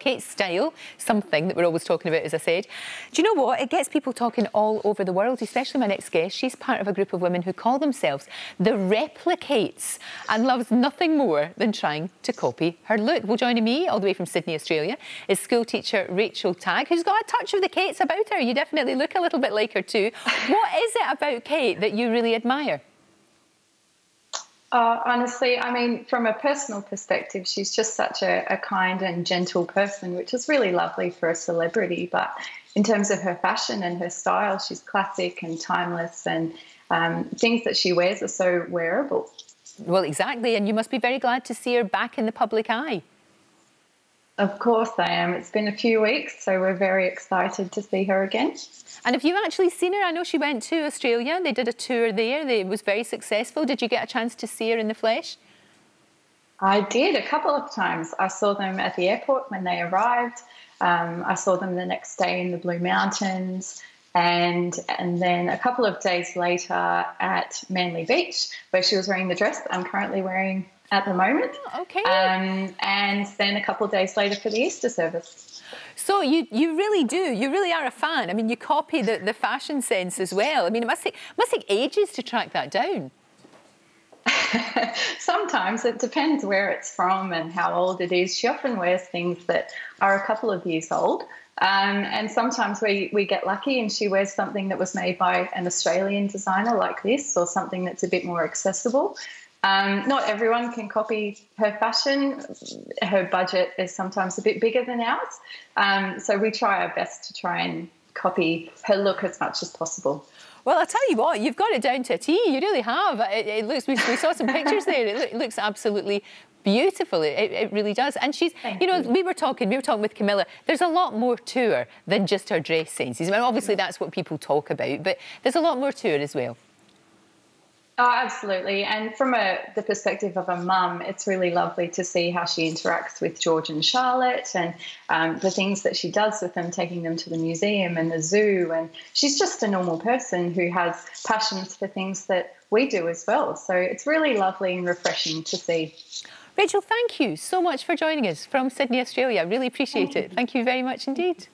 Kate's style, something that we're always talking about, as I said. Do you know what? It gets people talking all over the world, especially my next guest. She's part of a group of women who call themselves the Replicates and loves nothing more than trying to copy her look. Well, joining me all the way from Sydney, Australia, is school teacher Rachel Tagg, who's got a touch of the Kates about her. You definitely look a little bit like her too. What is it about Kate that you really admire? Honestly, I mean, from a personal perspective, she's just such a kind and gentle person, which is really lovely for a celebrity. But in terms of her fashion and her style, she's classic and timeless, and things that she wears are so wearable. Well, exactly, and you must be very glad to see her back in the public eye. Of course I am. It's been a few weeks, so we're very excited to see her again. And have you actually seen her? I know she went to Australia. They did a tour there. It was very successful. Did you get a chance to see her in the flesh? I did, a couple of times. I saw them at the airport when they arrived. I saw them the next day in the Blue Mountains. And then a couple of days later at Manly Beach, where she was wearing the dress that I'm currently wearing at the moment. Oh, okay. And then a couple of days later for the Easter service. So you really do. You really are a fan. I mean, you copy the fashion sense as well. I mean, it must take ages to track that down. Sometimes it depends where it's from and how old it is. She often wears things that are a couple of years old. And sometimes we get lucky and she wears something that was made by an Australian designer like this, or something that's a bit more accessible. Not everyone can copy her fashion. Her budget is sometimes a bit bigger than ours. So we try our best to try and copy her look as much as possible. Well, I'll tell you what, you've got it down to a T. You really have. It looks. We saw some pictures there. It looks absolutely beautiful. It really does. And she's, you know, we were talking with Camilla. There's a lot more to her than just her dress senses. I mean, obviously that's what people talk about, but there's a lot more to her as well. Oh, absolutely. And from the perspective of a mum, it's really lovely to see how she interacts with George and Charlotte, and the things that she does with them, taking them to the museum and the zoo. And she's just a normal person who has passions for things that we do as well. So it's really lovely and refreshing to see. Rachel, thank you so much for joining us from Sydney, Australia. I really appreciate it. Thank you very much indeed.